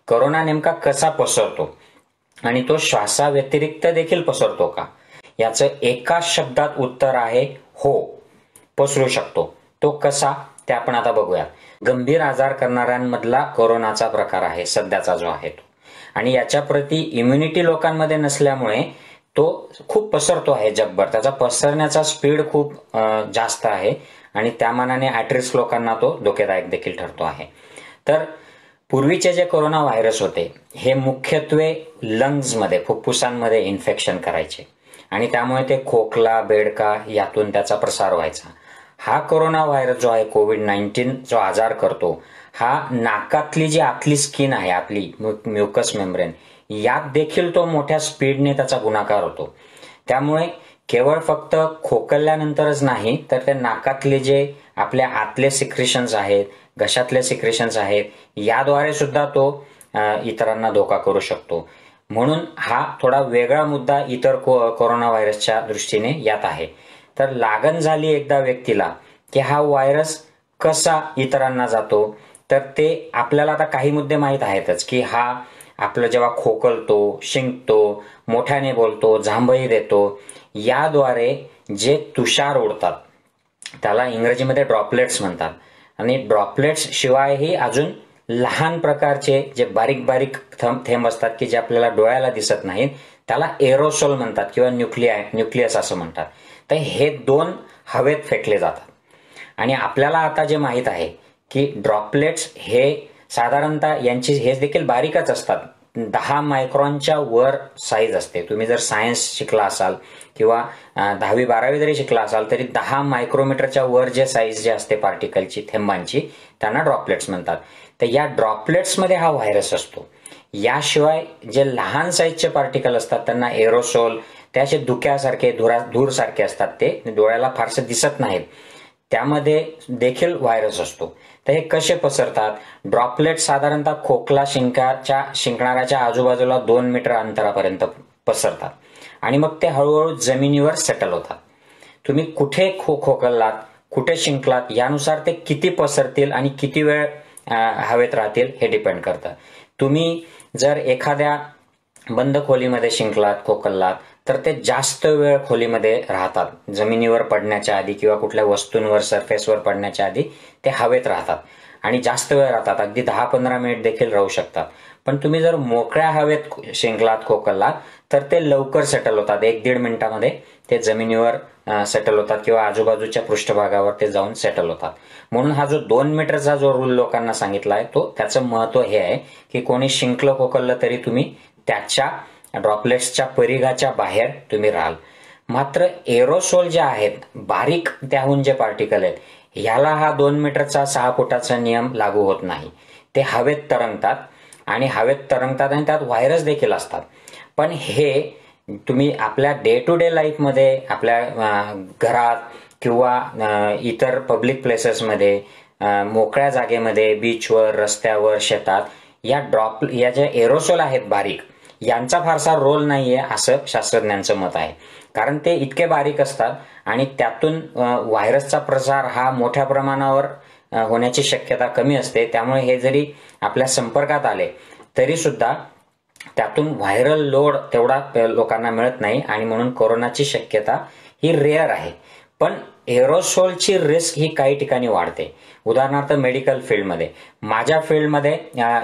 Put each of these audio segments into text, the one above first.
Corona नेमका कसा पसरतो आणि तो श्वासाव्यतिरिक्त देखील पसरतो का, याचं एका शब्दात उत्तर आहे हो, पसरू शकतो. तो कसा ते आपण आता बघूया. गंभीर आजार करणाऱ्यांमधला कोरोनाचा प्रकार आहे सध्याचा जो आहे तो, आणि याच्या प्रती इम्युनिटी लोकांमध्ये नसल्यामुळे तो खूप पसरतो आहे जगभर. त्याचा पसरण्याचा स्पीड खूप जास्त आहे आणि त्या मानाने ॲट रिस्क लोकांना तो धोकेदायक देखील ठरतो आहे. तर पूर्वीचे जे कोरोना व्हायरस होते हे मुख्यत्वे लंग्समध्ये, फुफ्फुसांमध्ये इन्फेक्शन करायचे आणि त्यामुळे ते खोकला, बेडका यातून त्याचा प्रसार व्हायचा. हा कोरोना व्हायरस जो आहे, कोविड-19 जो आजार करतो, हा नाकातली जी आतली स्किन आहे, आपली म्युकस मेम्ब्रेन, यात देखील तो मोठ्या स्पीडने त्याचा गुणाकार होतो. त्यामुळे केवळ फक्त खोकल्यानंतरच नाही तर ते नाकातले जे आपल्या आतले सिक्रेशन्स आहेत, घशातले सिक्रेशन्स आहेत, याद्वारे सुद्धा तो इतरांना धोका करू शकतो. म्हणून हा थोडा वेगळा मुद्दा इतर कोरोना व्हायरसच्या दृष्टीने यात आहे. तर लागण झाली एकदा व्यक्तीला की हा व्हायरस कसा इतरांना जातो, तर ते आपल्याला आता काही मुद्दे माहीत आहेतच की हा आपलं जेव्हा खोकलतो, शिंकतो, मोठ्याने बोलतो, जांभई देतो, याद्वारे जे तुषार उडतात त्याला इंग्रजीमध्ये ड्रॉपलेट्स म्हणतात. आणि ड्रॉपलेट्स शिवायही अजून लहान प्रकारचे जे बारीक बारीक थेंब असतात की जे आपल्याला डोळ्याला दिसत नाहीत, त्याला एरोसोल म्हणतात किंवा न्यूक्लियस असं म्हणतात. तर हे दोन हवेत फेकले जातात. आणि आपल्याला आता जे माहीत आहे की ड्रॉपलेट्स हे साधारणतः यांची हे देखील बारीकच असतात, 10 मायक्रॉनच्या वर साईज असते. तुम्ही जर सायन्स शिकला असाल किंवा 10वी-12वी जरी शिकला असाल तरी 10 मायक्रोमीटरच्या वर जे साईज जे असते पार्टिकलची, थेंबांची, त्यांना ड्रॉपलेट्स म्हणतात. तर या ड्रॉपलेट्समध्ये हा व्हायरस असतो. याशिवाय जे लहान साईजचे पार्टिकल असतात त्यांना एरोसोल, ते असे धुक्यासारखे, धूरसारखे असतात, ते डोळ्याला फारसे दिसत नाहीत, त्यामध्ये देखील व्हायरस असतो. तर हे कसे पसरतात? ड्रॉपलेट साधारणतः खोकला शिंकणाऱ्याच्या आजूबाजूला 2 मीटर अंतरापर्यंत पसरतात आणि मग ते हळूहळू जमिनीवर सेटल होतात. तुम्ही कुठे खोकलात, कुठे शिंकलात, यानुसार ते किती पसरतील आणि किती वेळ हवेत राहतील हे डिपेंड करतं. तुम्ही जर एखाद्या बंद खोलीमध्ये शिंकलात, खोकलात, तर ते जास्त वेळ खोलीमध्ये राहतात. जमिनीवर पडण्याच्या आधी किंवा कुठल्या वस्तूंवर, सरफेसवर पडण्याच्या आधी ते हवेत राहतात आणि जास्त वेळ राहतात, अगदी 10-15 मिनिट देखील राहू शकतात. पण तुम्ही जर मोकळ्या हवेत शिंकलात, खोकलात, तर ते लवकर सेटल होतात. 1-1.5 मिनिटामध्ये ते जमिनीवर सेटल होतात किंवा आजूबाजूच्या पृष्ठभागावर ते जाऊन सेटल होतात. म्हणून हा जो 2 मीटरचा जो रूल लोकांना सांगितला आहे, तो त्याचं महत्व हे आहे की कोणी शिंकलं, खोकललं तरी तुम्ही त्याच्या ड्रॉपलेट्सच्या परिघाच्या बाहेर तुम्ही राहाल. मात्र एरोसोल जे आहेत, बारीक त्याहून जे पार्टिकल आहेत, ह्याला हा 2 मीटरचा 6 फुटाचा नियम लागू होत नाही. ते हवेत तरंगतात आणि त्यात व्हायरस देखील असतात. पण हे तुम्ही आपल्या डे टू डे लाईफमध्ये, आपल्या घरात किंवा इतर पब्लिक प्लेसेसमध्ये, मोकळ्या जागेमध्ये, बीचवर, रस्त्यावर, शेतात, या ज्या एरोसोल आहेत बारीक, यांचा फारसा रोल नाहीये असं शास्त्रज्ञांचं मत आहे. कारण ते इतके बारीक असतात आणि त्यातून व्हायरसचा प्रसार हा मोठ्या प्रमाणावर होण्याची शक्यता कमी असते. त्यामुळे हे जरी आपल्या संपर्कात आले तरी सुद्धा त्यातून व्हायरल लोड तेवढा लोकांना मिळत नाही आणि म्हणून कोरोनाची शक्यता ही रेअर आहे. पण एरोसोलची रिस्क ही काही ठिकाणी वाढते. उदाहरणार्थ मेडिकल फील्डमध्ये, माझ्या फील्डमध्ये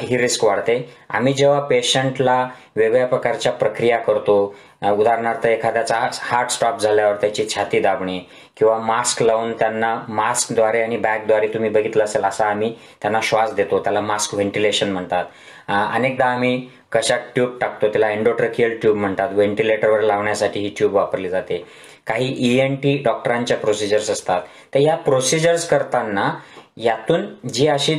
ही रिस्क वाढते. आम्ही जेव्हा पेशंटला वेगवेगळ्या प्रकारच्या प्रक्रिया करतो, उदाहरणार्थ एखाद्याचा हार्ट स्टॉप झाल्यावर त्याची छाती दाबणे किंवा मास्क लावून त्यांना मास्कद्वारे आणि बॅगद्वारे, तुम्ही बघितलं असेल, असा आम्ही त्यांना श्वास देतो, त्याला मास्क व्हेंटिलेशन म्हणतात. अनेकदा आम्ही कशात ट्यूब टाकतो, त्याला एंडोट्रकियल ट्यूब म्हणतात. व्हेंटिलेटरवर लावण्यासाठी ही ट्यूब वापरली जाते. काही ENT डॉक्टरांच्या प्रोसिजर्स असतात. तर या प्रोसिजर्स करताना यातून जी अशी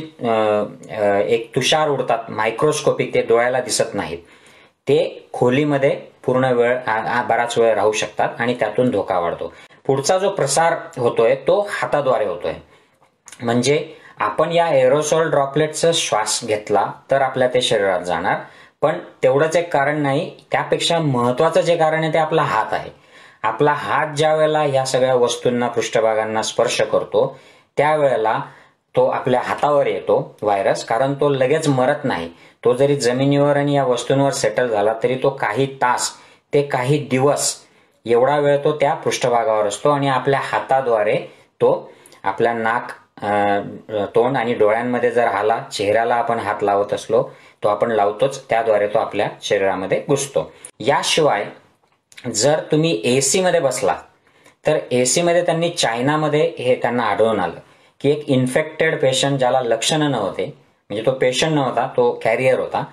एक तुषार उडतात, मायक्रोस्कोपिक, ते डोळ्याला दिसत नाहीत, ते खोलीमध्ये पूर्ण वेळ, बराच वेळ राहू शकतात आणि त्यातून धोका वाढतो. पुढचा जो प्रसार होतोय तो हाताद्वारे होतोय. म्हणजे आपण या एरोसोल ड्रॉपलेटचा श्वास घेतला तर आपल्या ते शरीरात जाणार. पण तेवढंच एक कारण नाही, त्यापेक्षा महत्वाचं जे कारण आहे ते आपला हात आहे. आपला हात ज्या वेळेला या सगळ्या वस्तूंना, पृष्ठभागांना स्पर्श करतो, त्यावेळेला तो आपल्या हातावर येतो व्हायरस. कारण तो लगेच मरत नाही, तो जरी जमिनीवर आणि या वस्तूंवर सेटल झाला तरी तो काही तास ते काही दिवस एवढा वेळ तो त्या पृष्ठभागावर असतो आणि आपल्या हाताद्वारे तो आपल्या नाक, तोंड आणि डोळ्यांमध्ये जर हाला, चेहऱ्याला आपण हात लावत असलो तो आपण लावतोच, त्याद्वारे तो आपल्या शरीरामध्ये घुसतो. याशिवाय जर तुम्ही एसी मध्ये बसला तर एसी मध्ये त्यांनी चायनामध्ये हे त्यांना आढळून आलं की एक इन्फेक्टेड पेशंट ज्याला लक्षणं नव्हते, म्हणजे तो पेशंट नव्हता, तो कॅरियर होता,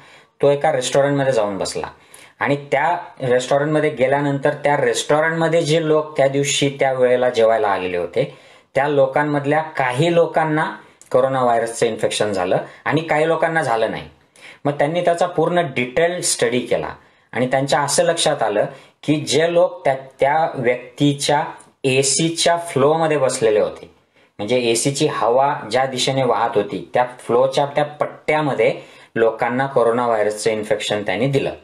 तो एका रेस्टॉरंटमध्ये जाऊन बसला आणि त्या रेस्टॉरंटमध्ये गेल्यानंतर त्या रेस्टॉरंटमध्ये जे लोक त्या दिवशी त्या वेळेला जेवायला आलेले होते त्या लोकांमधल्या काही लोकांना कोरोना व्हायरसचं इन्फेक्शन झालं आणि काही लोकांना झालं नाही. मग त्यांनी त्याचा पूर्ण डिटेल स्टडी केला आणि त्यांच्या असं लक्षात आलं की जे लोक त्या व्यक्तीच्या एसीच्या फ्लोमध्ये बसलेले होते, म्हणजे एसीची हवा ज्या दिशेने वाहत होती त्या फ्लोच्या त्या पट्ट्यामध्ये लोकांना कोरोना व्हायरसचं इन्फेक्शन त्यांनी दिलं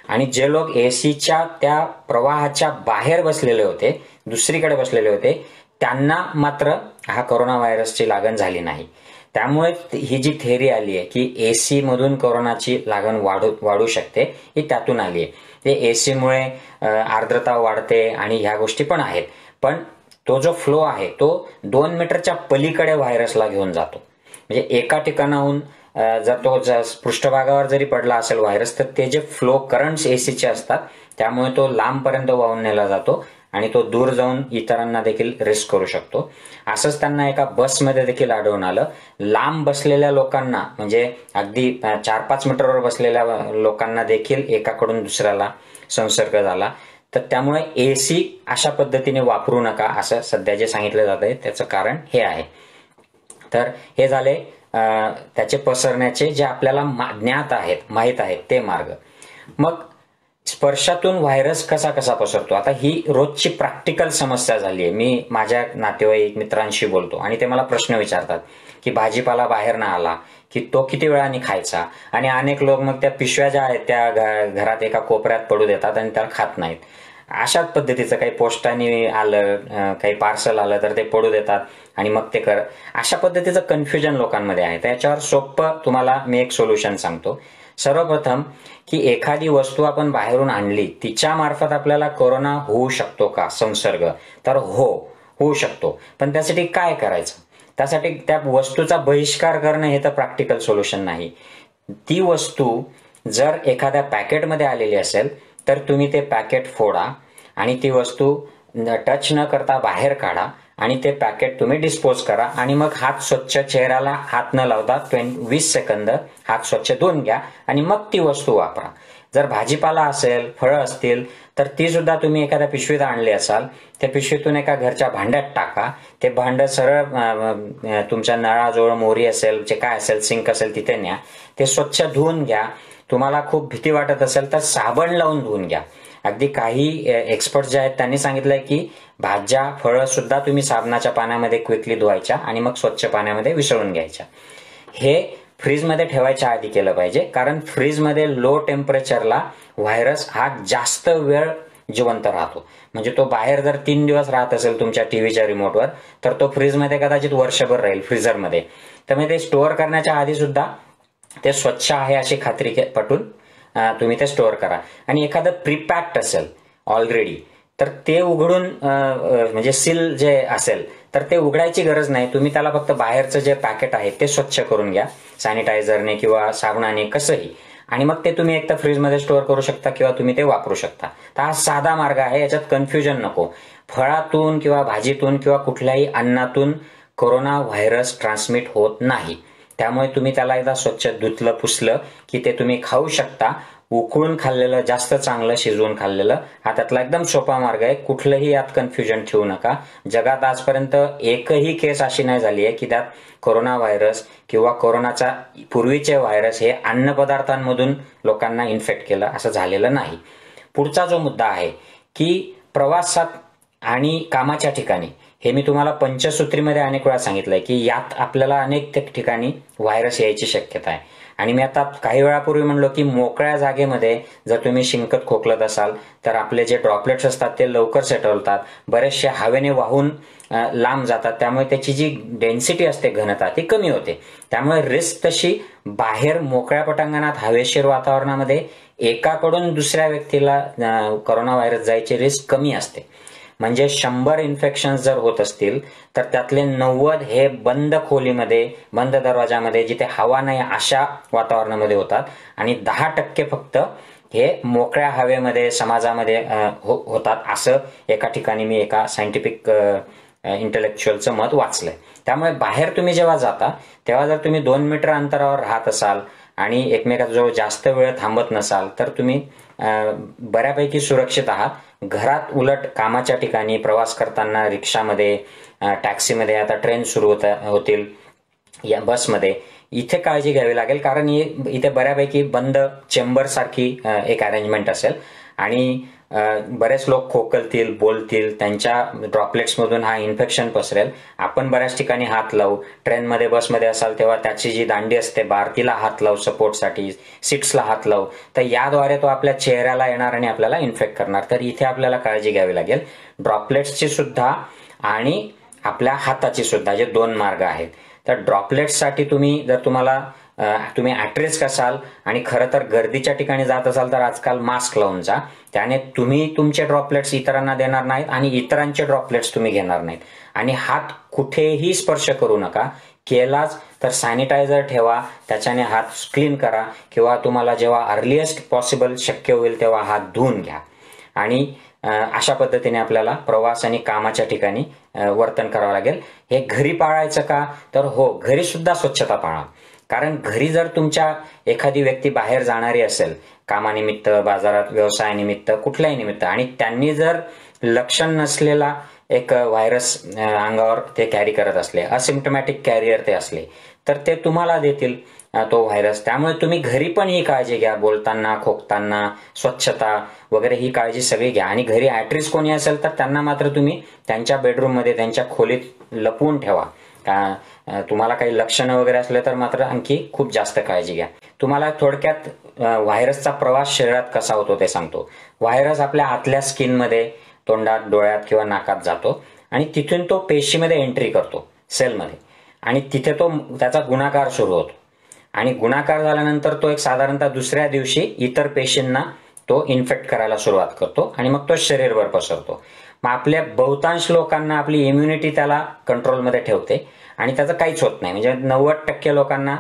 आणि जे लोक एसीच्या त्या प्रवाहाच्या बाहेर बसलेले होते, दुसरीकडे बसलेले होते, त्यांना मात्र हा कोरोना व्हायरसची लागण झाली नाही. त्यामुळे ही जी थेअरी आली आहे की एसी मधून कोरोनाची लागण वाढू शकते, ही त्यातून आली आहे. ते एसीमुळे आर्द्रता वाढते आणि ह्या गोष्टी पण आहेत, पण तो जो फ्लो आहे तो 2 मीटरच्या पलीकडे व्हायरसला घेऊन जातो. म्हणजे एका ठिकाणाहून जर तो पृष्ठभागावर जरी पडला असेल व्हायरस तर ते जे फ्लो करंट्स एसीचे असतात त्यामुळे तो लांबपर्यंत वाहून नेला जातो आणि तो दूर जाऊन इतरांना देखील रिस्क करू शकतो. असंच त्यांना एका बसमध्ये देखील आढळून आलं. लांब बसलेल्या लोकांना, म्हणजे अगदी 4-5 मीटरवर बसलेल्या लोकांना देखील एकाकडून दुसऱ्याला संसर्ग झाला. तर त्यामुळे एसी अशा पद्धतीने वापरू नका असं सध्या जे सांगितलं जात आहे त्याचं कारण हे आहे. तर हे झाले त्याचे पसरण्याचे जे आपल्याला ज्ञात आहेत, माहीत आहेत ते मार्ग. मग स्पर्शातून व्हायरस कसा पसरतो, आता ही रोजची प्रॅक्टिकल समस्या झाली आहे. मी माझ्या नातेवाईक मित्रांशी बोलतो आणि ते मला प्रश्न विचारतात की भाजीपाला बाहेर ना आला की तो किती वेळाने खायचा, आणि अनेक लोक मग त्या पिशव्या ज्या आहेत त्या घरात एका कोपऱ्यात पडू देतात आणि त्याला खात नाहीत. अशाच पद्धतीचं काही पोस्टाने आलं, काही पार्सल आलं तर ते पडू देतात आणि मग ते अशा पद्धतीचं कन्फ्युजन लोकांमध्ये आहे. त्याच्यावर सोपं तुम्हाला मी एक सोल्युशन सांगतो. सर्वप्रथम की एखादी वस्तू आपण बाहेरून आणली तिच्या मार्फत आपल्याला कोरोना होऊ शकतो का संसर्ग, तर होऊ शकतो. पण त्यासाठी काय करायचं, त्यासाठी त्या वस्तूचा बहिष्कार करणं हे तर प्रॅक्टिकल सोल्युशन नाही. ती वस्तू जर एखाद्या पॅकेटमध्ये आलेली असेल तर तुम्ही ते पॅकेट फोडा आणि ती वस्तू टच न करता बाहेर काढा आणि ते पॅकेट तुम्ही डिस्पोज करा आणि मग हात स्वच्छ, चेहऱ्याला हात न लावता 20 सेकंद हात स्वच्छ धुवून घ्या आणि मग ती वस्तू वापरा. जर भाजीपाला असेल, फळं असतील तर ती सुद्धा तुम्ही एखाद्या पिशवीत आणली असाल, त्या पिशवीतून एका घरच्या भांड्यात टाका. ते भांडं सरळ तुमच्या नळाजवळ मोरी असेल, जे काय असेल, सिंक असेल तिथे न्या. ते स्वच्छ धुवून घ्या. तुम्हाला खूप भीती वाटत असेल तर साबण लावून धुवून घ्या. अगदी काही एक्सपर्ट जे आहेत त्यांनी सांगितलंय की भाज्या, फळं सुद्धा तुम्ही साबणाच्या पाण्यामध्ये क्विकली धुवायच्या आणि मग स्वच्छ पाण्यामध्ये विसळून घ्यायच्या. हे फ्रीजमध्ये ठेवायच्या आधी केलं पाहिजे, कारण फ्रीजमध्ये लो टेम्परेचरला व्हायरस हा जास्त वेळ जिवंत राहतो. म्हणजे तो बाहेर जर 3 दिवस राहत असेल तुमच्या टीव्हीच्या रिमोटवर तर तो फ्रीजमध्ये कदाचित वर्षभर राहील फ्रीझरमध्ये. त्यामुळे ते स्टोअर करण्याच्या आधी सुद्धा ते स्वच्छ आहे अशी खात्री पटून तुम्ही ते स्टोअर करा. आणि एखादं प्रीपॅक्ड असेल ऑलरेडी तर ते उघडून, म्हणजे सील जे असेल तर ते उघडायची गरज नाही. तुम्ही त्याला फक्त बाहेरचं जे पॅकेट आहे ते स्वच्छ करून घ्या सॅनिटायझरने किंवा साबणाने, कसंही, आणि मग ते तुम्ही एकतर फ्रीजमध्ये स्टोअर करू शकता किंवा तुम्ही ते वापरू शकता. तर हा साधा मार्ग आहे, याच्यात कन्फ्युजन नको. फळातून किंवा भाजीतून किंवा कुठल्याही अन्नातून कोरोना व्हायरस ट्रान्समिट होत नाही. त्यामुळे तुम्ही त्याला एकदा स्वच्छ धुतलं, पुसलं की ते तुम्ही खाऊ शकता. उकळून खाल्लेलं जास्त चांगलं, शिजवून खाल्लेलं हा त्यातला एकदम सोपा मार्ग आहे. कुठलंही यात कन्फ्युजन ठेवू नका. जगात आजपर्यंत एकही केस अशी नाही झाली आहे की त्यात कोरोना व्हायरस किंवा कोरोनाचा पूर्वीचे व्हायरस हे अन्नपदार्थांमधून लोकांना इन्फेक्ट केलं असं झालेलं नाही. पुढचा जो मुद्दा आहे की प्रवासात आणि कामाच्या ठिकाणी, हे मी तुम्हाला पंचसूत्रीमध्ये अनेक वेळा सांगितलंय की यात आपल्याला अनेक ठिकाणी व्हायरस यायची शक्यता आहे आणि मी आता काही वेळापूर्वी म्हणलो की मोकळ्या जागेमध्ये जर तुम्ही शिंकत खोकलत असाल तर आपले जे ड्रॉपलेट्स असतात ते लवकर सेटल होतात, बरेचसे हवेने वाहून लांब जातात, त्यामुळे त्याची जी डेन्सिटी असते, घनता, ती कमी होते. त्यामुळे रिस्क तशी बाहेर मोकळ्या पटांगणात हवेशीर वातावरणामध्ये एकाकडून दुसऱ्या व्यक्तीला कोरोना व्हायरस जायची रिस्क कमी असते. म्हणजे 100 इन्फेक्शन जर होत असतील तर त्यातले 90 हे बंद खोलीमध्ये, बंद दरवाजामध्ये, जिथे हवा नाही अशा वातावरणामध्ये होतात आणि 10% फक्त हे मोकळ्या हवेमध्ये, समाजामध्ये होतात, असं एका ठिकाणी मी एका सायंटिफिक इंटेलेक्च्युअलचं मत वाचलंय. त्यामुळे बाहेर तुम्ही जेव्हा जाता तेव्हा जर तुम्ही 2 मीटर अंतरावर राहत असाल आणि एकमेकांजवळ जास्त वेळ थांबत नसाल तर तुम्ही बऱ्यापैकी सुरक्षित आहात. घरात उलट कामाच्या ठिकाणी, प्रवास करताना, रिक्षामध्ये, टॅक्सीमध्ये, आता ट्रेन सुरू होतील, या बसमध्ये, इथे काळजी घ्यावी लागेल, कारण इथे बऱ्यापैकी बंद चेंबर सारखी एक अरेंजमेंट असेल आणि बरेच लोक खोकलतील, बोलतील, त्यांच्या ड्रॉपलेट्समधून हा इन्फेक्शन पसरेल. आपण बऱ्याच ठिकाणी हात लावू, ट्रेनमध्ये, बसमध्ये असाल तेव्हा त्याची जी दांडी असते बार, तिला हात लावू, सपोर्टसाठी सीट्सला हात लावू, तर याद्वारे तो आपल्या चेहऱ्याला येणार आणि आपल्याला इन्फेक्ट करणार. तर इथे आपल्याला काळजी घ्यावी लागेल, ड्रॉपलेट्सची सुद्धा आणि आपल्या हाताची सुद्धा, जे 2 मार्ग आहेत. तर ड्रॉपलेट्ससाठी तुम्ही ॲट रिस्क असाल आणि खरं तर गर्दीच्या ठिकाणी जात असाल तर आजकाल मास्क लावून जा. त्याने तुम्ही तुमचे ड्रॉपलेट्स इतरांना देणार नाहीत आणि इतरांचे ड्रॉपलेट्स तुम्ही घेणार नाहीत. आणि हात कुठेही स्पर्श करू नका. केलाच तर सॅनिटायझर ठेवा, त्याच्याने हात क्लीन करा, किंवा तुम्हाला जेव्हा अर्लिएस्ट पॉसिबल शक्य होईल तेव्हा हात धुवून घ्या. आणि अशा पद्धतीने आपल्याला प्रवास आणि कामाच्या ठिकाणी वर्तन करावं लागेल. हे घरी पाळायचं का? तर हो, घरी सुद्धा स्वच्छता पाळा. कारण घरी जर तुमच्या एखादी व्यक्ती बाहेर जाणारी असेल, कामानिमित्त, बाजारात, व्यवसायानिमित्त, कुठल्याही निमित्त, आणि त्यांनी जर लक्षण नसलेला एक व्हायरस अंगावर ते कॅरी करत असले, असिम्प्टमॅटिक कॅरियर ते असले, तर ते तुम्हाला देतील तो व्हायरस. त्यामुळे तुम्ही घरी पण ही काळजी घ्या, बोलताना, खोकताना, स्वच्छता वगैरे ही काळजी सगळी घ्या. आणि घरी ॲट्रिस कोणी असेल तर त्यांना मात्र तुम्ही त्यांच्या बेडरूममध्ये, त्यांच्या खोलीत लपवून ठेवा. तुम्हाला काही लक्षणं वगैरे असले तर मात्र आणखी खूप जास्त काळजी घ्या. तुम्हाला थोडक्यात व्हायरसचा प्रवास शरीरात कसा होतो ते सांगतो. व्हायरस आपल्या आतल्या स्किनमध्ये, तोंडात, डोळ्यात किंवा नाकात जातो आणि तिथून तो पेशीमध्ये एंट्री करतो, सेलमध्ये, आणि तिथे तो त्याचा गुणाकार सुरू होतो. आणि गुणाकार झाल्यानंतर तो एक साधारणतः दुसऱ्या दिवशी इतर पेशींना तो इन्फेक्ट करायला सुरुवात करतो आणि मग तो शरीरभर पसरतो. मग आपल्या बहुतांश लोकांना आपली इम्युनिटी त्याला कंट्रोलमध्ये ठेवते आणि त्याचं काहीच होत नाही. म्हणजे 90% लोकांना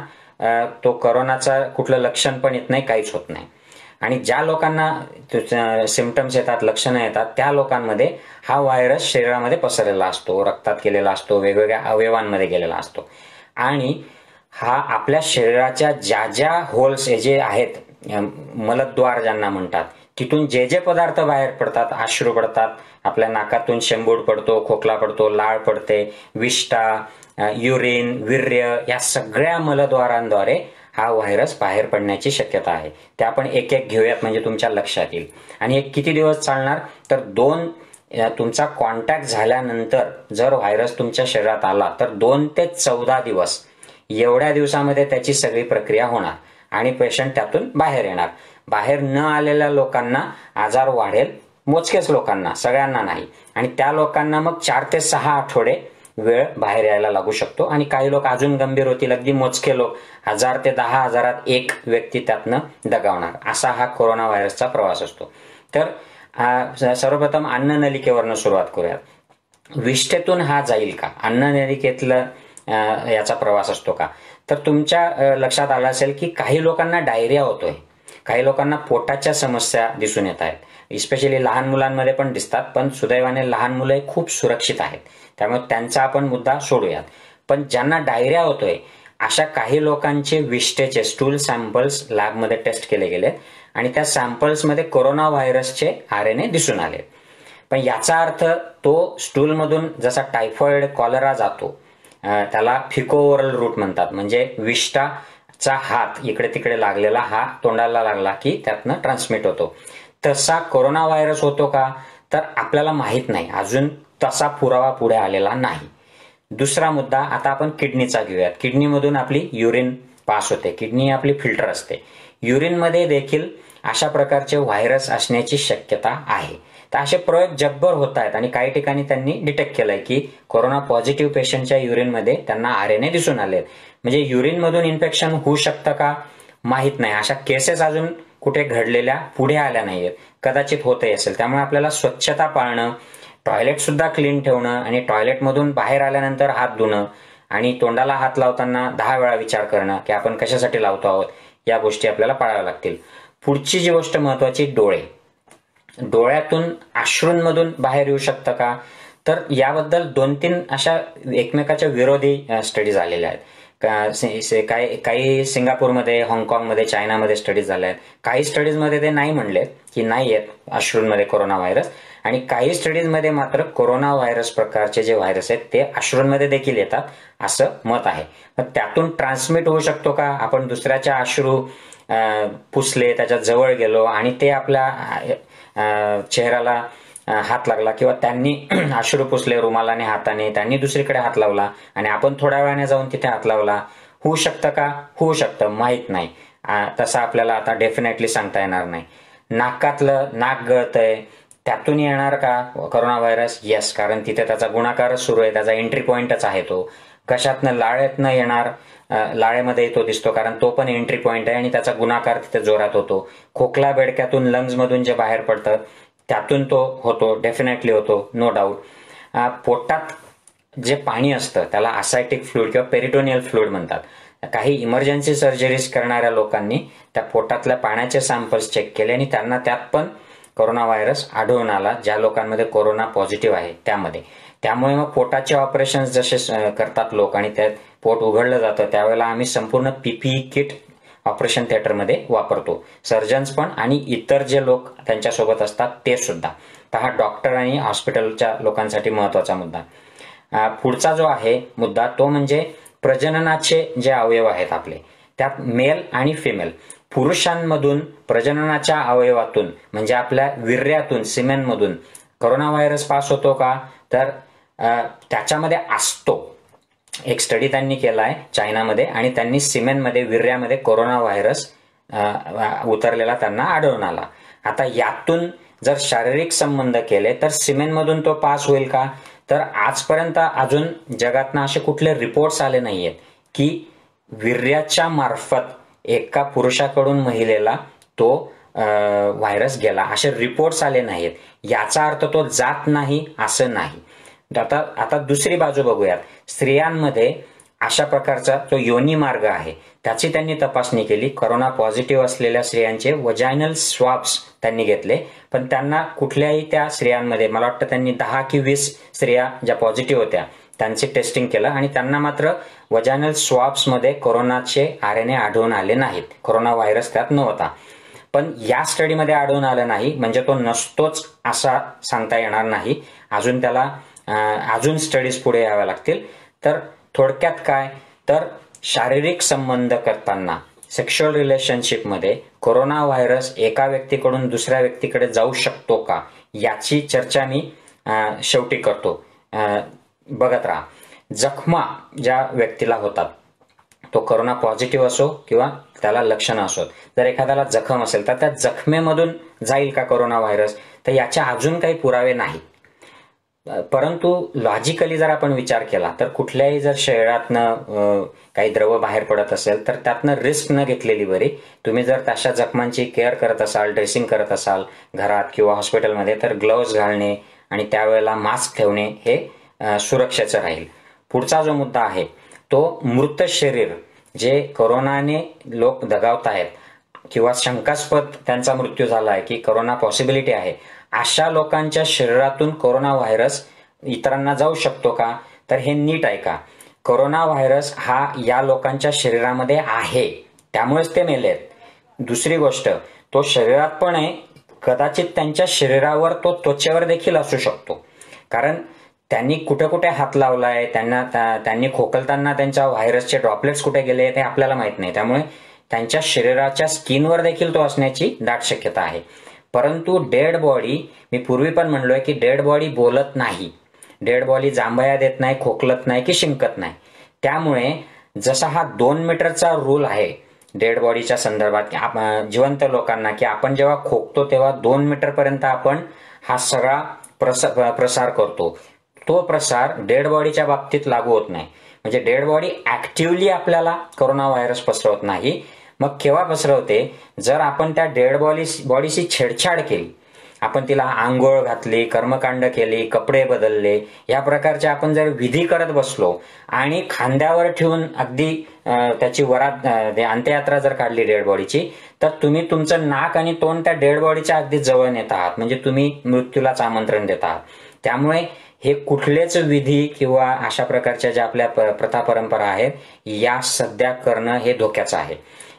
तो कोरोनाचा कुठलं लक्षण पण येत नाही, काहीच होत नाही. आणि ज्या लोकांना सिम्पटम्स येतात, लक्षणं येतात, त्या लोकांमध्ये हा व्हायरस शरीरामध्ये पसरलेला असतो, रक्तात गेलेला असतो, वेगवेगळ्या अवयवांमध्ये गेलेला असतो. आणि हा आपल्या शरीराच्या ज्या ज्या होल्स जे आहेत, मलद्वार ज्यांना म्हणतात, तिथून जे जे पदार्थ बाहेर पडतात, अश्रू पडतात, आपल्या नाकातून शेंबूड पडतो, खोकला पडतो, लाळ पडते, विष्ठा, युरिन, वीर्य, या सगळ्या मलद्वारांद्वारे हा व्हायरस बाहेर पडण्याची शक्यता आहे. ते आपण एक एक घेऊयात म्हणजे तुमच्या लक्षात येईल. आणि हे किती दिवस चालणार? तर तुमचा कॉन्टॅक्ट झाल्यानंतर जर व्हायरस तुमच्या शरीरात आला तर 2 ते 14 दिवस, एवढ्या दिवसामध्ये त्याची सगळी प्रक्रिया होणार आणि पेशंट त्यातून बाहेर येणार. बाहेर न आलेल्या लोकांना आजार वाढेल, मोजकेच लोकांना, सगळ्यांना नाही. आणि त्या लोकांना मग 4 ते 6 आठवडे वेळ बाहेर यायला लागू शकतो. आणि काही लोक अजून गंभीर होतील, अगदी मोजके लोक, 1000 ते 10,000 एक व्यक्ती त्यातनं दगावणार. असा हा कोरोना व्हायरसचा प्रवास असतो. तर सर्वप्रथम अन्ननलिकेवरनं सुरुवात करूयात. विष्ठेतून हा जाईल का? अन्ननलिकेतलं याचा प्रवास असतो का? तर तुमच्या लक्षात आलं असेल की काही लोकांना डायरिया होतोय, काही लोकांना पोटाच्या समस्या दिसून येत आहेत, इस्पेशली लहान मुलांमध्ये पण दिसतात. पण सुदैवाने लहान मुलं खूप सुरक्षित आहेत, त्यामुळे त्यांचा आपण मुद्दा सोडूयात. पण ज्यांना डायरिया होतोय अशा काही लोकांचे विष्ठेचे स्टूल सॅम्पल्स लॅबमध्ये टेस्ट केले गेले आणि त्या सॅम्पल्समध्ये कोरोना व्हायरसचे RNA दिसून आले. पण याचा अर्थ तो स्टूलमधून जसा टायफॉइड, कॉलरा जातो, त्याला फिकोओरल रूट म्हणतात, म्हणजे विष्ठाचा हात इकडे तिकडे लागलेला हा तोंडाला लागला की त्यातनं ट्रान्समिट होतो, तसा कोरोना व्हायरस होतो का? तर आपल्याला माहीत नाही, अजून तसा पुरावा पुढे आलेला नाही. दुसरा मुद्दा, आता आपण किडनीचा घेऊयात. किडनीमधून आपली युरिन पास होते. किडनी आपली फिल्टर असते. युरिनमध्ये देखील अशा प्रकारचे व्हायरस असण्याची शक्यता आहे. तर असे प्रयोग जगभर होत आहेत आणि काही ठिकाणी त्यांनी डिटेक्ट केलंय की कोरोना पॉझिटिव्ह पेशंटच्या युरिनमध्ये त्यांना RNA दिसून आले. म्हणजे युरिनमधून इन्फेक्शन होऊ शकतं का माहीत नाही. अशा केसेस अजून कुठे घडलेल्या पुढे आल्या नाहीयेत. कदाचित होतही असेल. त्यामुळे आपल्याला स्वच्छता पाळणं, टॉयलेट सुद्धा क्लीन ठेवणं आणि टॉयलेटमधून बाहेर आल्यानंतर हात धुणं आणि तोंडाला हात लावताना 10 वेळा विचार करणं की आपण कशासाठी लावतो आहोत, या गोष्टी आपल्याला पाळाव्या लागतील. पुढची जी गोष्ट महत्वाची, डोळे. डोळ्यातून अश्रूंमधून बाहेर येऊ शकतं का, तर याबद्दल 2-3 अशा एकमेकाच्या विरोधी स्टडीज आलेल्या आहेत. काही सिंगापूरमध्ये, हाँगकाँगमध्ये, चायनामध्ये स्टडीज झाल्या आहेत. काही स्टडीजमध्ये ते नाही म्हणले की नाही येत अश्रूंमध्ये कोरोना व्हायरस, आणि काही स्टडीजमध्ये मात्र कोरोना व्हायरस प्रकारचे जे व्हायरस आहेत ते अश्रूंमध्ये देखील येतात असं मत आहे. मग त्यातून ट्रान्समिट होऊ शकतो का, आपण दुसऱ्याच्या अश्रू पुसले, त्याच्या जवळ गेलो आणि ते आपल्या चेहऱ्याला हात लागला किंवा त्यांनी अश्रू पुसले रुमालाने, हाताने, त्यांनी दुसरीकडे हात लावला आणि आपण थोड्या वेळाने जाऊन तिथे हात लावला, होऊ शकतं का? होऊ शकतं, माहीत नाही. तसं आपल्याला आता डेफिनेटली सांगता येणार नाही. नाकातलं नाक गळतंय, त्यातून येणार का कोरोना व्हायरस? येस, कारण तिथे त्याचा गुणाकारच सुरू आहे, त्याचा एंट्री पॉइंटच आहे तो. कशातनं? लाळेतनं येणार, लाळेमध्ये तो दिसतो कारण तो पण एंट्री पॉइंट आहे आणि त्याचा गुणाकार तिथे जोरात होतो. खोकला बेडक्यातून, लंग्समधून जे बाहेर पडतं त्यातून तो होतो, डेफिनेटली होतो, नो डाऊट. पोटात जे पाणी असतं त्याला असायटिक फ्लुइड किंवा पेरिटोनियल फ्लुइड म्हणतात. काही इमर्जन्सी सर्जरीज करणाऱ्या लोकांनी त्या पोटातल्या पाण्याचे सॅम्पल्स चेक केले आणि त्यांना त्यात पण कोरोना व्हायरस आढळून आला, ज्या लोकांमध्ये कोरोना पॉझिटिव्ह आहे त्यामध्ये. त्यामुळे मग पोटाचे ऑपरेशन जसे करतात लोक आणि त्यात पोट उघडलं जातं त्यावेळेला आम्ही संपूर्ण PPE किट ऑपरेशन थिएटरमध्ये वापरतो, सर्जन्स पण आणि इतर जे लोक त्यांच्यासोबत असतात ते सुद्धा. तर हा डॉक्टर आणि हॉस्पिटलच्या लोकांसाठी महत्वाचा मुद्दा. पुढचा जो आहे मुद्दा तो म्हणजे प्रजननाचे जे अवयव आहेत आपले, त्यात मेल आणि फिमेल, पुरुषांमधून प्रजननाच्या अवयवातून म्हणजे आपल्या वीर्यातून, सिमेनमधून कोरोना व्हायरस पास होतो का, तर त्याच्यामध्ये असतो. एक स्टडी त्यांनी केला आहे चायनामध्ये आणि त्यांनी सिमेनमध्ये, वीर्यामध्ये कोरोना व्हायरस उतरलेला त्यांना आढळून आला. आता यातून जर शारीरिक संबंध केले तर सिमेनमधून तो पास होईल का, तर आजपर्यंत अजून जगातनं असे कुठले रिपोर्ट्स आले नाहीयेत की वीर्याच्या मार्फत एका पुरुषाकडून महिलेला तो व्हायरस गेला, असे रिपोर्ट्स आले नाहीत. याचा अर्थ तो जात नाही असं नाही. आता दुसरी बाजू बघूयात. स्त्रियांमध्ये अशा प्रकारचा जो योनी मार्ग आहे त्याची त्यांनी तपासणी केली. कोरोना पॉझिटिव्ह असलेल्या स्त्रियांचे वजायनल स्वाब्स त्यांनी घेतले, पण त्यांना कुठल्याही त्या स्त्रियांमध्ये, मला वाटतं त्यांनी 10 की 20 स्त्रिया ज्या पॉझिटिव्ह होत्या त्यांचे टेस्टिंग केलं आणि त्यांना मात्र वजायनल स्वाब्समध्ये कोरोनाचे RNA आढळून आले नाहीत, कोरोना व्हायरस त्यात नव्हता. पण या स्टडीमध्ये आढळून आलं नाही म्हणजे तो नसतोच असा सांगता येणार नाही. अजून त्याला अजून स्टडीज पुढे याव्या लागतील. तर थोडक्यात काय, तर शारीरिक संबंध करताना, सेक्शुअल रिलेशनशिपमध्ये कोरोना व्हायरस एका व्यक्तीकडून दुसऱ्या व्यक्तीकडे जाऊ शकतो का, याची चर्चा मी शेवटी करतो. बघत राहा. जखमा ज्या व्यक्तीला होतात, तो कोरोना पॉझिटिव्ह असो किंवा त्याला लक्षणं असोत, जर एखाद्याला जखम असेल तर त्या जखमेमधून जाईल का कोरोना व्हायरस, तर याचे अजून काही पुरावे नाही. परंतु लॉजिकली जर आपण विचार केला तर कुठल्याही जर शरीरातनं काही द्रव बाहेर पडत असेल तर त्यातनं रिस्क न घेतलेली बरी. तुम्ही जर तशा जखमांची केअर करत असाल, ड्रेसिंग करत असाल घरात किंवा हॉस्पिटलमध्ये, तर ग्लोव्ज घालणे आणि त्यावेळेला मास्क ठेवणे हे सुरक्षेचं राहील. पुढचा जो मुद्दा आहे तो मृत शरीर, जे कोरोनाने लोक दगावत आहेत किंवा शंकास्पद त्यांचा मृत्यू झाला आहे की कोरोना पॉसिबिलिटी आहे, अशा लोकांच्या शरीरातून कोरोना व्हायरस इतरांना जाऊ शकतो का, तर हे नीट आहे का. कोरोना व्हायरस हा या लोकांच्या शरीरामध्ये आहे त्यामुळेच ते मेलेत. दुसरी गोष्ट, तो शरीरात पण आहे, कदाचित त्यांच्या शरीरावर तो त्वचेवर देखील असू शकतो, कारण त्यांनी कुठे कुठे हात लावलाय, त्यांनी खोकलताना त्यांच्या व्हायरसचे ड्रॉपलेट्स कुठे गेले ते आपल्याला माहित नाही. त्यामुळे त्यांच्या शरीराच्या स्किनवर देखील तो असण्याची दाट शक्यता आहे. परंतु डेड बॉडी, मी पूर्वी पण म्हणलोय की डेड बॉडी बोलत नाही, डेड बॉडी जांभया देत नाही, खोकलत नाही की शिंकत नाही. त्यामुळे जसा हा 2 मीटरचा रूल आहे डेड बॉडीच्या संदर्भात जिवंत लोकांना, की आपण जेव्हा खोकतो तेव्हा 2 मीटर पर्यंत आपण हा सगळा प्रसार करतो, तो प्रसार डेड बॉडीच्या बाबतीत लागू होत नाही. म्हणजे डेड बॉडी ऍक्टिव्हली आपल्याला कोरोना व्हायरस पसरवत नाही. मग केव्हा पसरवते? जर आपण त्या डेड बॉडीशी छेडछाड केली, आपण तिला आंघोळ घातली, कर्मकांड केली, कपडे बदलले, या प्रकारचे आपण जर विधी करत बसलो आणि खांद्यावर ठेवून अगदी त्याची अंत्ययात्रा जर काढली डेड बॉडीची, तर तुम्ही तुमचं नाक आणि तोंड त्या डेड बॉडीच्या अगदी जवळ नेत आहात. म्हणजे तुम्ही मृत्यूलाच आमंत्रण देत आहात. त्यामुळे हे कुठलेच विधी किंवा अशा प्रकारच्या ज्या आपल्या प्रथा परंपरा आहेत, या सध्या करणं हे धोक्याचं आहे.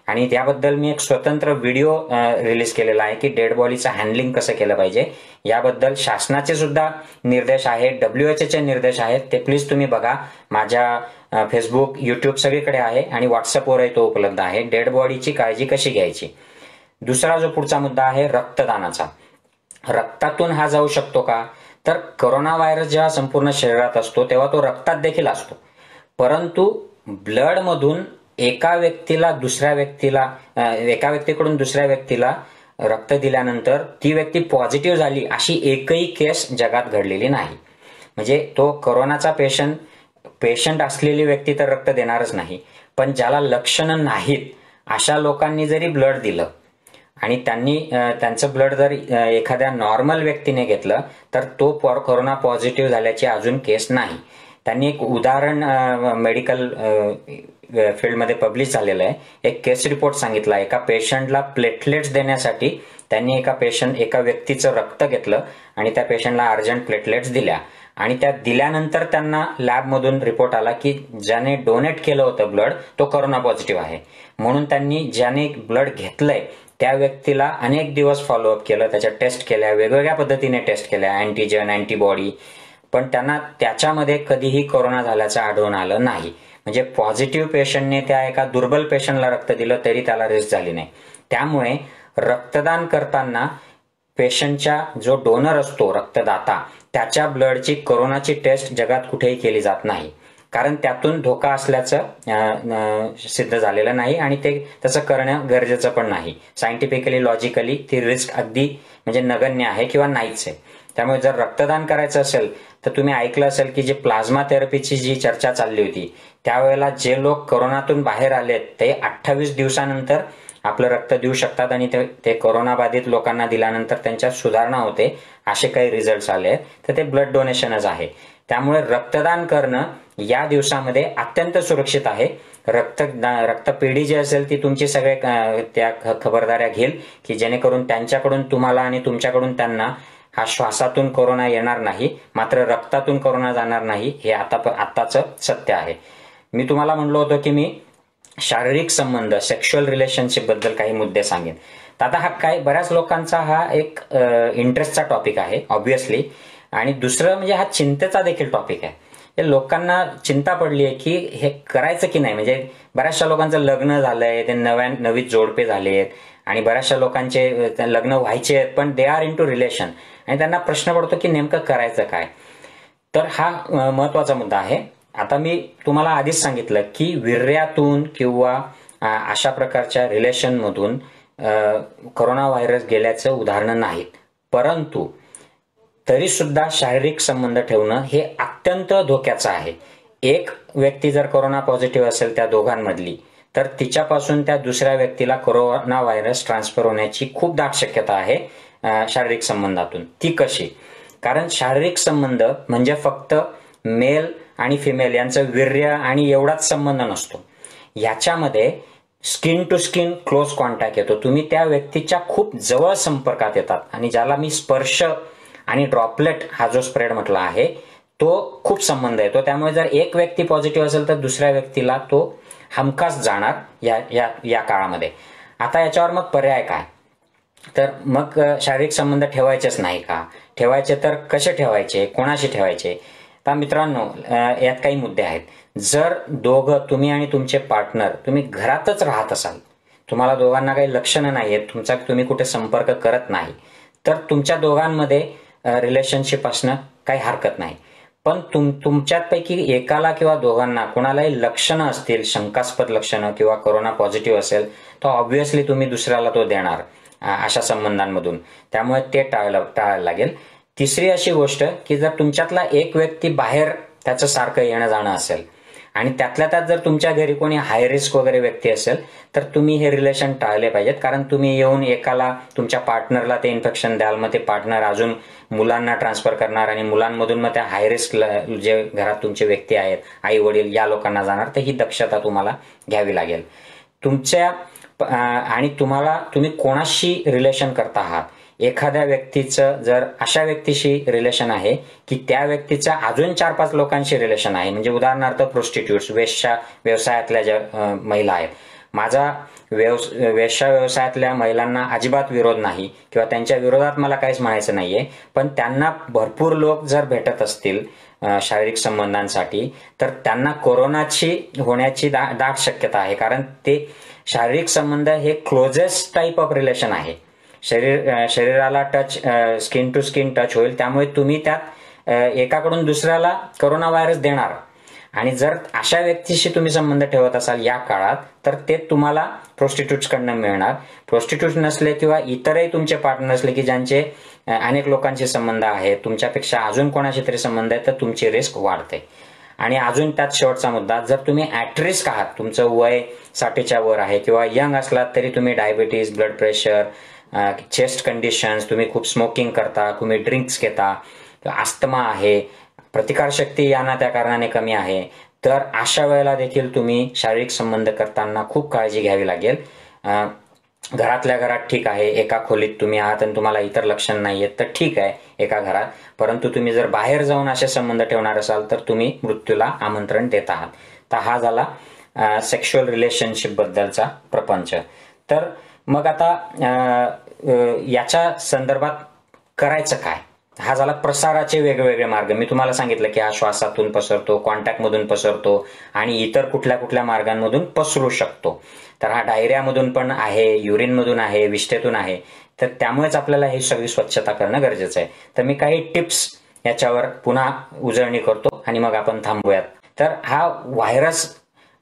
आणि त्याबद्दल मी एक स्वतंत्र व्हिडिओ रिलीज केलेला आहे, की डेड बॉडीचं हँडलिंग कसं केलं पाहिजे. याबद्दल शासनाचे सुद्धा निर्देश आहेत, WHO निर्देश आहेत. ते प्लीज तुम्ही बघा. माझ्या फेसबुक, युट्यूब सगळीकडे आहे आणि व्हॉट्सअपवरही तो उपलब्ध आहे. डेड बॉडीची काळजी कशी घ्यायची. दुसरा जो पुढचा मुद्दा आहे रक्तदानाचा. रक्तातून हा जाऊ शकतो का? तर कोरोना व्हायरस जेव्हा संपूर्ण शरीरात असतो तेव्हा तो रक्तात देखील असतो, परंतु ब्लड मधून एका व्यक्तीकडून दुसऱ्या व्यक्तीला रक्त दिल्यानंतर ती व्यक्ती पॉझिटिव्ह झाली अशी एकही केस जगात घडलेली नाही. म्हणजे तो कोरोनाचा पेशंट असलेली व्यक्ती तर रक्त देणारच नाही, पण ज्याला लक्षणं नाहीत अशा लोकांनी जरी ब्लड दिलं आणि त्यांचं ब्लड जर एखाद्या नॉर्मल व्यक्तीने घेतलं तर तो कोरोना पॉझिटिव्ह झाल्याची अजून केस नाही. त्यांनी एक उदाहरण मेडिकल फील्डमध्ये पब्लिश झालेलं आहे. एक केस रिपोर्ट सांगितला. एका पेशंटला प्लेटलेट्स देण्यासाठी त्यांनी एका व्यक्तीचं रक्त घेतलं आणि त्या पेशंटला अर्जंट प्लेटलेट्स दिल्या आणि त्या दिल्यानंतर त्यांना लॅबमधून रिपोर्ट आला की ज्याने डोनेट केलं होतं ब्लड तो कोरोना पॉझिटिव्ह आहे. म्हणून त्यांनी ज्याने ब्लड घेतलंय त्या व्यक्तीला अनेक दिवस फॉलोअप केलं, त्याच्या टेस्ट केल्या, वेगवेगळ्या पद्धतीने टेस्ट केल्या, अँटीजन, अँटीबॉडी, पण त्यांना त्याच्यामध्ये कधीही कोरोना झाल्याचं आढळून आलं नाही. म्हणजे पॉझिटिव्ह पेशंटने त्या एका दुर्बल पेशंटला रक्त दिलं तरी त्याला रिस्क झाली नाही. त्यामुळे रक्तदान करताना पेशंटच्या जो डोनर असतो, रक्तदाता, त्याच्या ब्लडची कोरोनाची टेस्ट जगात कुठेही केली जात नाही, कारण त्यातून धोका असल्याचं सिद्ध झालेलं नाही आणि त्याचं करणं गरजेचं पण नाही. सायंटिफिकली, लॉजिकली ती रिस्क अगदी म्हणजे नगण्य आहे किंवा नाहीच आहे. त्यामुळे जर रक्तदान करायचं असेल तर तुम्ही ऐकलं असेल की जे प्लाझ्मा थेरपीची जी चर्चा चालली होती त्यावेळेला जे लोक कोरोनातून बाहेर आलेत ते 28 दिवसानंतर आपलं रक्त देऊ शकतात आणि ते कोरोनाबाधित लोकांना दिल्यानंतर त्यांच्यात सुधारणा होते, असे काही रिझल्ट्स आले. तर ते ब्लड डोनेशनच आहे. त्यामुळे रक्तदान करणं या दिवसामध्ये अत्यंत सुरक्षित आहे. रक्तपेढी जी असेल ती तुमची सगळे त्या खबरदाऱ्या घेईल की जेणेकरून त्यांच्याकडून तुम्हाला आणि तुमच्याकडून त्यांना हा श्वासातून कोरोना येणार नाही, मात्र रक्तातून कोरोना जाणार नाही. हे आत्ताचं सत्य आहे. मी तुम्हाला म्हणलो होतो की मी शारीरिक संबंध, सेक्शुअल रिलेशनशिप बद्दल काही मुद्दे सांगेन. तर आता हा बऱ्याच लोकांचा हा एक इंटरेस्टचा टॉपिक आहे ऑब्व्हियसली. आणि दुसरं म्हणजे हा चिंतेचा देखील टॉपिक आहे. लोकांना चिंता पडली आहे की हे करायचं की नाही. म्हणजे बऱ्याचशा लोकांचं लग्न झालंय, ते नवीन जोडपे झालेत आणि बऱ्याचशा लोकांचे लग्न व्हायचे आहेत पण they are in to relation आणि त्यांना प्रश्न पडतो की नेमकं करायचं काय. तर हा महत्वाचा मुद्दा आहे. आता मी तुम्हाला आधीच सांगितलं की वीर्यातून किंवा अशा प्रकारच्या रिलेशनमधून कोरोना व्हायरस गेल्याचं उदाहरणं नाहीत, परंतु तरी सुद्धा शारीरिक संबंध ठेवणं हे अत्यंत धोक्याचं आहे. एक व्यक्ती जर कोरोना पॉझिटिव्ह असेल त्या दोघांमधली तर तिच्यापासून त्या दुसऱ्या व्यक्तीला कोरोना व्हायरस ट्रान्सफर होण्याची खूप दाट शक्यता आहे शारीरिक संबंधातून. ती कशी? कारण शारीरिक संबंध म्हणजे फक्त मेल आणि फिमेल यांचं वीर्य आणि एवढाच संबंध नसतो. याच्यामध्ये skin to skin close contact येतो. तुम्ही त्या व्यक्तीच्या खूप जवळ संपर्कात येतात आणि ज्याला मी स्पर्श आणि ड्रॉपलेट हा जो स्प्रेड म्हटला आहे तो खूप संबंध येतो. त्यामुळे जर एक व्यक्ती पॉझिटिव्ह असेल तर दुसऱ्या व्यक्तीला तो हमखास जाणार या काळामध्ये. आता याच्यावर मग पर्याय काय? तर मग शारीरिक संबंध ठेवायचेच नाही का? ठेवायचे तर कसे ठेवायचे, कोणाशी ठेवायचे? तर मित्रांनो, यात काही मुद्दे आहेत. जर दोघं, तुम्ही आणि तुमचे पार्टनर, तुम्ही घरातच राहत असाल, तुम्हाला दोघांना काही लक्षणं नाही आहेत, तुम्ही कुठे संपर्क करत नाही, तर तुमच्या दोघांमध्ये रिलेशनशिप असणं काही हरकत नाही. पण तुमच्यापैकी एकाला किंवा दोघांना कोणालाही लक्षणं असतील, शंकास्पद लक्षणं किंवा कोरोना पॉझिटिव्ह असेल, तर ऑब्व्हियसली तुम्ही दुसऱ्याला तो देणार अशा संबंधांमधून. त्यामुळे ते टाळायला लागेल. तिसरी अशी गोष्ट की जर तुमच्यातला एक व्यक्ती बाहेर त्याचं सारखं येणं जाणं असेल आणि त्यातल्या त्यात जर तुमच्या घरी कोणी हाय रिस्क वगैरे व्यक्ती असेल, तर तुम्ही हे रिलेशन टाळले पाहिजेत. कारण तुम्ही येऊन एकाला, तुमच्या पार्टनरला ते इन्फेक्शन द्याल, मग ते पार्टनर अजून मुलांना ट्रान्सफर करणार आणि मुलांमधून मग त्या हाय रिस्क जे घरात तुमचे व्यक्ती आहेत, आई वडील, या लोकांना जाणार. तर ही दक्षता तुम्हाला घ्यावी लागेल. तुमच्या आणि तुम्ही कोणाशी रिलेशन करता आहात. एखाद्या व्यक्तीचं जर अशा व्यक्तीशी रिलेशन आहे की त्या व्यक्तीचं अजून 4-5 लोकांशी रिलेशन आहे, म्हणजे उदाहरणार्थ प्रोस्टिट्यूट्स, वेश्या व्यवसायातल्या ज्या महिला आहेत. माझा वेश्या व्यवसायातल्या महिलांना अजिबात विरोध नाही किंवा त्यांच्या विरोधात मला काहीच म्हणायचं नाहीये, पण त्यांना भरपूर लोक जर भेटत असतील शारीरिक संबंधांसाठी, तर त्यांना कोरोनाची होण्याची दाट शक्यता आहे. कारण ते शारीरिक संबंध हे क्लोजेस्ट टाईप ऑफ रिलेशन आहे. शरीराला touch, skin to skin touch होईल. त्यामुळे तुम्ही त्यात एकाकडून दुसऱ्याला कोरोना व्हायरस देणार. आणि जर अशा व्यक्तीशी तुम्ही संबंध ठेवत असाल या काळात, तर ते तुम्हाला प्रोस्टिट्यूट्सकडनं मिळणार. प्रोस्टिट्यूट नसले किंवा इतरही तुमचे पार्टनर असले की ज्यांचे अनेक लोकांचे संबंध आहेत, तुमच्यापेक्षा अजून कोणाशी तरी संबंध आहे, तर तुमची रिस्क वाढते. आणि अजून त्यात शेवटचा मुद्दा, जर तुम्ही ॲट रिस्क आहात, तुमचं वय 60च्या वर आहे किंवा यंग असलात तरी तुम्ही diabetes, blood pressure, chest conditions, तुम्ही खूप स्मोकिंग करता, तुम्ही ड्रिंक्स घेता, अस्थमा आहे, प्रतिकारशक्ती यांना त्या कारणाने कमी आहे, तर अशा वेळेला देखील तुम्ही शारीरिक संबंध करताना खूप काळजी घ्यावी लागेल. घरातल्या घरात ठीक आहे, एका खोलीत तुम्ही आहात आणि तुम्हाला इतर लक्षण नाही आहेत, तर ठीक आहे एका घरात. परंतु तुम्ही जर बाहेर जाऊन असे संबंध ठेवणार असाल, तर तुम्ही मृत्यूला आमंत्रण देत आहात. तर हा झाला सेक्शुअल रिलेशनशिप बद्दलचा प्रपंच. तर मग आता याच्या संदर्भात करायचं काय, हा झाला प्रसाराचे वेगवेगळे मार्ग. मी तुम्हाला सांगितलं की हा श्वासातून पसरतो, कॉन्टॅक्टमधून पसरतो आणि इतर कुठल्या कुठल्या मार्गांमधून पसरू शकतो. तर हा डायरियामधून पण आहे, युरिनमधून आहे, विष्ठेतून आहे. तर त्यामुळेच आपल्याला ही सगळी स्वच्छता करणं गरजेचं आहे. तर मी काही टिप्स याच्यावर पुन्हा उजळणी करतो आणि मग आपण थांबूयात. तर हा व्हायरस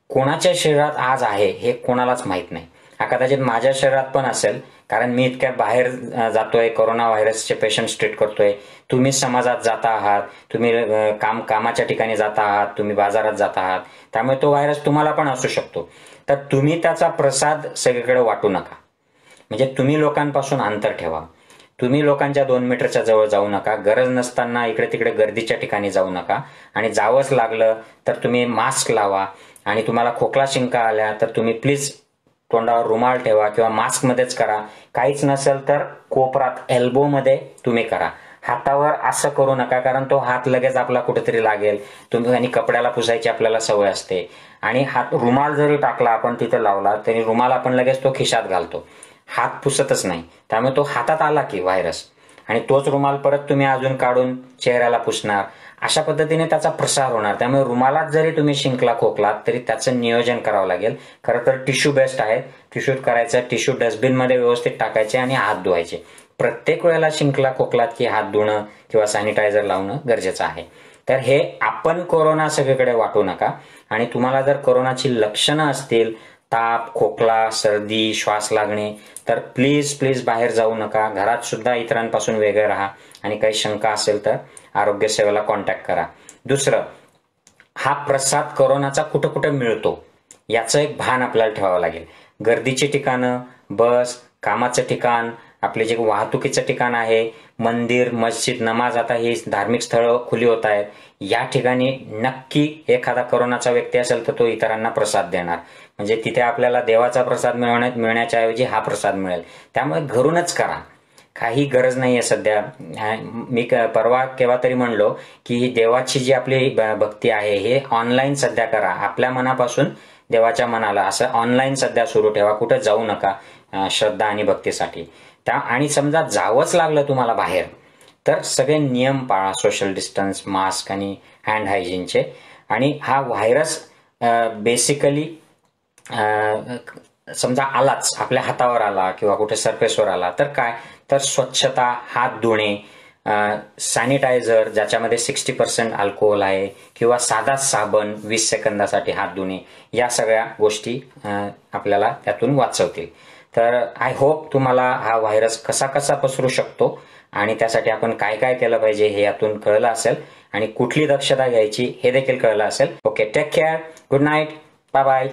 कोणाच्या शरीरात आज आहे हे कोणालाच माहीत नाही. हा कदाचित माझ्या शरीरात पण असेल, कारण मी इतक्या बाहेर जातोय, कोरोना व्हायरसचे पेशंट ट्रीट करतोय. तुम्ही समाजात जाता आहात, तुम्ही कामाच्या ठिकाणी जाता आहात, तुम्ही बाजारात जाता आहात. त्यामुळे तो व्हायरस तुम्हाला पण असू शकतो. तर तुम्ही त्याचा प्रसाद सगळीकडे वाटू नका. म्हणजे तुम्ही लोकांपासून अंतर ठेवा. तुम्ही लोकांच्या 2 मीटरच्या जवळ जाऊ नका. गरज नसताना इकडे तिकडे गर्दीच्या ठिकाणी जाऊ नका. आणि जावंच लागलं तर तुम्ही मास्क लावा. आणि तुम्हाला खोकला शिंका आल्या तर तुम्ही प्लीज तोंडावर रुमाल ठेवा किंवा मास्कमध्येच करा. काहीच नसेल तर कोपरात एल्बोमध्ये तुम्ही करा. हातावर असं करू नका, कारण तो हात लगेच आपला कुठेतरी लागेल. तुम्ही आणि कपड्याला पुसायची आपल्याला सवय असते. आणि हात रुमाल जरी टाकला आपण तिथे लावला तरी रुमाल आपण लगेच तो खिशात घालतो, हात पुसतच नाही. त्यामुळे तो हातात आला की व्हायरस, आणि तोच रुमाल परत तुम्ही अजून काढून चेहऱ्याला पुसणार. अशा पद्धतीने त्याचा प्रसार होणार. त्यामुळे रुमालात जरी तुम्ही शिंकला खोकलात तरी त्याचं नियोजन करावं लागेल. खरं तर टिश्यू बेस्ट आहेत, टिश्यूत करायचं, टिश्यू डस्टबिनमध्ये व्यवस्थित टाकायचे आणि हात धुवायचे. प्रत्येक वेळेला शिंकला खोकलात की हात धुणं किंवा सॅनिटायझर लावणं गरजेचं आहे. तर हे आपण कोरोना सगळीकडे वाटू नका. आणि तुम्हाला जर कोरोनाची लक्षणं असतील, ताप, खोकला, सर्दी, श्वास लागणे, तर प्लीज बाहेर जाऊ नका. घरात सुद्धा इतरांपासून वेगळे राहा. आणि काही शंका असेल तर आरोग्य सेवेला कॉन्टॅक्ट करा. दुसरं, हा प्रसाद कोरोनाचा कुठं कुठं मिळतो याचं एक भान आपल्याला ठेवावं लागेल. गर्दीची ठिकाणं, बस, कामाचं ठिकाण, आपले जे वाहतुकीचं ठिकाण आहे, मंदिर, मस्जिद, नमाज, आता ही धार्मिक स्थळं खुली होत आहेत, या ठिकाणी नक्की एखादा कोरोनाचा व्यक्ती असेल तर तो इतरांना प्रसाद देणार. म्हणजे तिथे आपल्याला देवाचा प्रसाद मिळण्याच्या ऐवजी हा प्रसाद मिळेल. त्यामुळे घरूनच करा, काही गरज नाहीये सध्या. मी परवा केव्हा तरी म्हणलो की देवाची जी आपली भक्ती आहे हे ऑनलाईन सध्या करा. आपल्या मनापासून देवाच्या मनाला असं ऑनलाईन सध्या सुरू ठेवा. कुठं जाऊ नका श्रद्धा आणि भक्तीसाठी. आणि समजा जावंच लागलं तुम्हाला बाहेर, तर सगळे नियम पाळा, सोशल डिस्टन्स, मास्क आणि हँड हायजीनचे. आणि हा व्हायरस बेसिकली समजा आलाच, आपल्या हातावर आला किंवा कुठे सरफेसवर आला, तर काय, तर स्वच्छता, हात धुणे, सॅनिटायझर ज्याच्यामध्ये 60% अल्कोहोल आहे किंवा साधा साबण 20 सेकंदासाठी हात धुणे, या सगळ्या गोष्टी आपल्याला त्यातून वाचवतील. तर आय होप तुम्हाला हा व्हायरस कसा कसा पसरू शकतो आणि त्यासाठी आपण काय काय केलं पाहिजे हे यातून कळलं असेल आणि कुठली दक्षता घ्यायची हे देखील कळलं असेल. Okay, take care, good night, bye bye.